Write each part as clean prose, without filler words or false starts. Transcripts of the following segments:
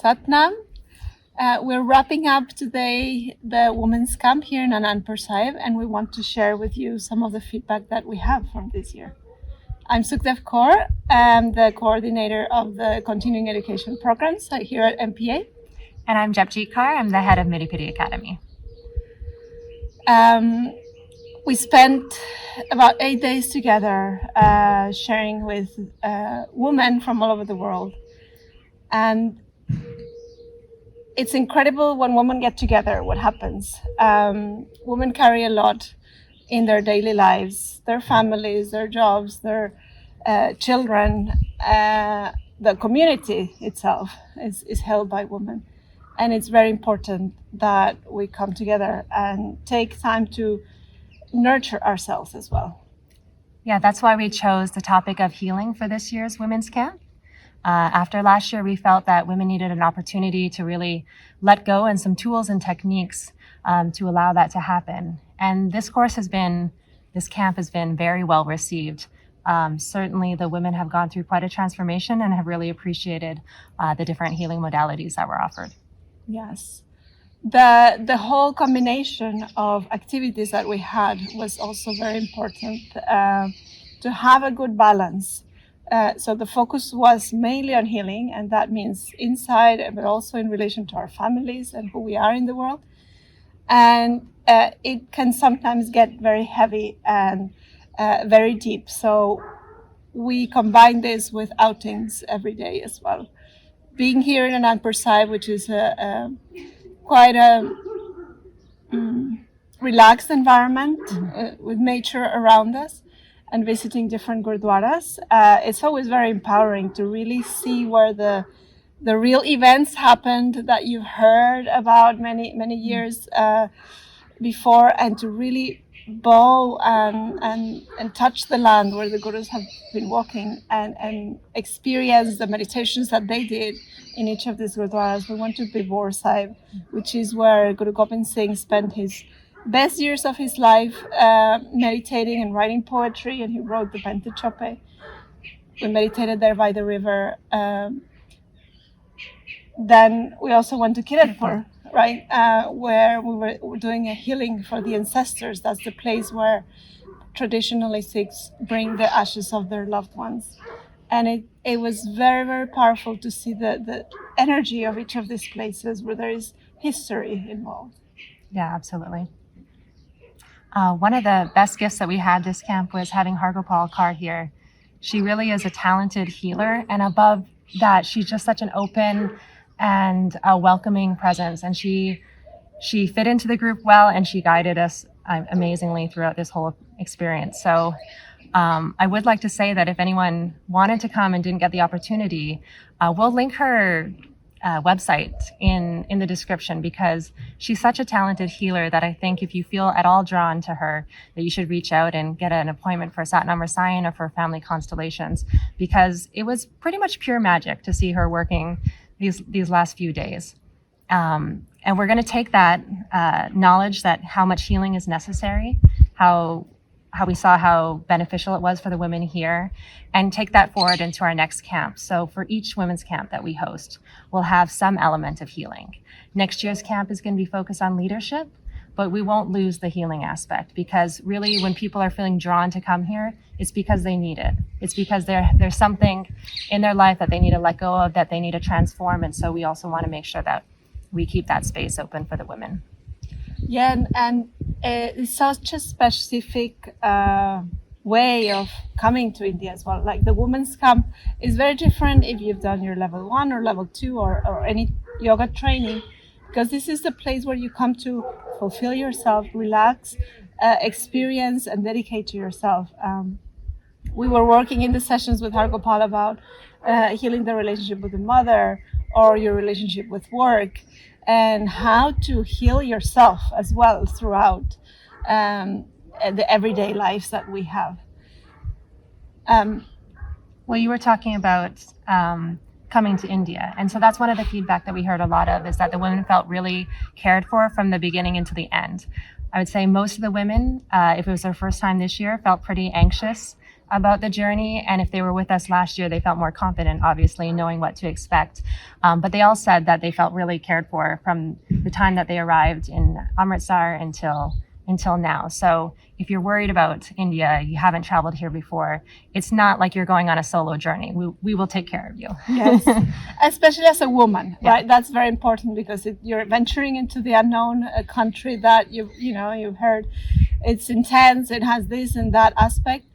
Satnam. We're wrapping up today the Women's Camp here in Anandpur Sahib, and we want to share with you some of the feedback that we have from this year. I'm Sukhdev Kaur. I'm the coordinator of the continuing education programs here at MPA. And I'm Japjeet. I'm the head of Midipidi Academy. We spent about 8 days together sharing with women from all over the world. And it's incredible when women get together, what happens. Women carry a lot in their daily lives, their families, their jobs, their children. The community itself is held by women. And it's very important that we come together and take time to nurture ourselves as well. Yeah, that's why we chose the topic of healing for this year's Women's Camp. After last year, we felt that women needed an opportunity to really let go and some tools and techniques to allow that to happen. And this camp has been very well received. Certainly the women have gone through quite a transformation and have really appreciated the different healing modalities that were offered. Yes. The whole combination of activities that we had was also very important to have a good balance. So the focus was mainly on healing, and that means inside, but also in relation to our families and who we are in the world. And it can sometimes get very heavy and very deep. So we combine this with outings every day as well. Being here in Anandpur Sahib, which is quite a relaxed environment with nature around us, and visiting different gurdwaras, it's always very empowering to really see where the real events happened that you've heard about many years before, and to really bow and touch the land where the gurus have been walking and experience the meditations that they did in each of these gurdwaras. We went to Bibor Sahib, which is where Guru Gobind Singh spent his best years of his life meditating and writing poetry, and he wrote the Bente Chope. We meditated there by the river. Then we also went to Kiratpur, right, where we were doing a healing for the ancestors. That's the place where traditionally Sikhs bring the ashes of their loved ones. And it was very, very powerful to see the energy of each of these places where there is history involved. Yeah, absolutely. One of the best gifts that we had this camp was having Hargopal Kaur here. She really is a talented healer, and above that, she's just such an open and a welcoming presence. And she fit into the group well, and she guided us amazingly throughout this whole experience. So I would like to say that if anyone wanted to come and didn't get the opportunity, we'll link her website in the description, because she's such a talented healer that I think if you feel at all drawn to her, that you should reach out and get an appointment for Satnam Rasayan or for family constellations, because it was pretty much pure magic to see her working these last few days. And we're going to take that knowledge that how much healing is necessary, how we saw how beneficial it was for the women here, and take that forward into our next camp. So for each women's camp that we host, we'll have some element of healing. Next year's camp is going to be focused on leadership, but we won't lose the healing aspect, because really when people are feeling drawn to come here, it's because they need it. It's because there's something in their life that they need to let go of, that they need to transform. And so we also want to make sure that we keep that space open for the women. Yeah, and it's such a specific way of coming to India as well. Like the women's camp is very different if you've done your level 1 or level 2 or any yoga training, because this is the place where you come to fulfill yourself, relax, experience, and dedicate to yourself. We were working in the sessions with Hargopal about healing the relationship with the mother or your relationship with work, and how to heal yourself as well throughout the everyday lives that we have. Well, you were talking about coming to India. And so that's one of the feedback that we heard a lot of, is that the women felt really cared for from the beginning into the end. I would say most of the women, if it was their first time this year, felt pretty anxious about the journey. And if they were with us last year, they felt more confident, obviously, knowing what to expect. But they all said that they felt really cared for from the time that they arrived in Amritsar until now. So if you're worried about India, you haven't traveled here before, it's not like you're going on a solo journey. We will take care of you. Yes, especially as a woman, right? That's very important because you're venturing into the unknown, a country that you've heard it's intense, it has this and that aspect,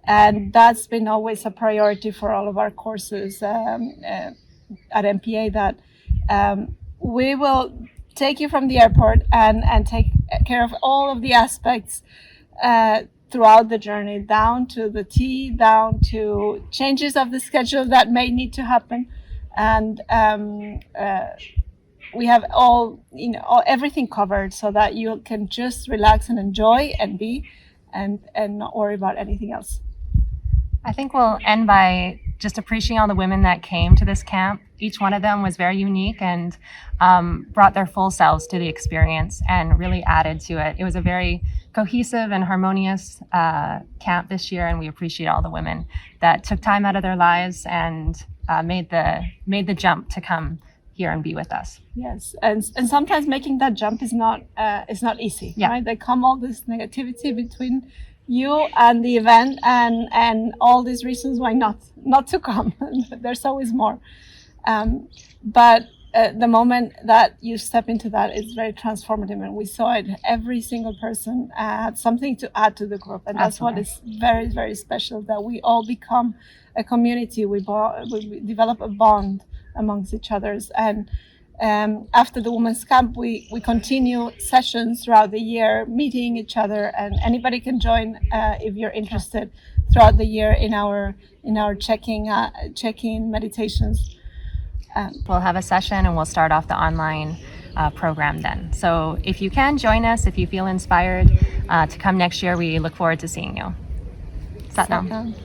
and that's been always a priority for all of our courses at MPA, that we will take you from the airport and take care of all of the aspects throughout the journey, down to the tea, down to changes of the schedule that may need to happen. And we have everything covered so that you can just relax and enjoy and be and not worry about anything else. I think we'll end by just appreciating all the women that came to this camp. Each one of them was very unique and brought their full selves to the experience and really added to it. It was a very cohesive and harmonious camp this year, and we appreciate all the women that took time out of their lives and made the jump to come here and be with us. Yes, and sometimes making that jump is not easy. Yeah. Right? There come all this negativity between you and the event and all these reasons why not to come. There's always more. But the moment that you step into that, it's very transformative, and we saw it. Every single person had something to add to the group, and that's Absolutely. what is very, very special, that we all become a community. We develop a bond amongst each others, and after the women's camp, we continue sessions throughout the year, meeting each other, and anybody can join if you're interested throughout the year in our check-in meditations. We'll have a session and we'll start off the online program then. So if you can, join us. If you feel inspired to come next year, we look forward to seeing you. Satnam.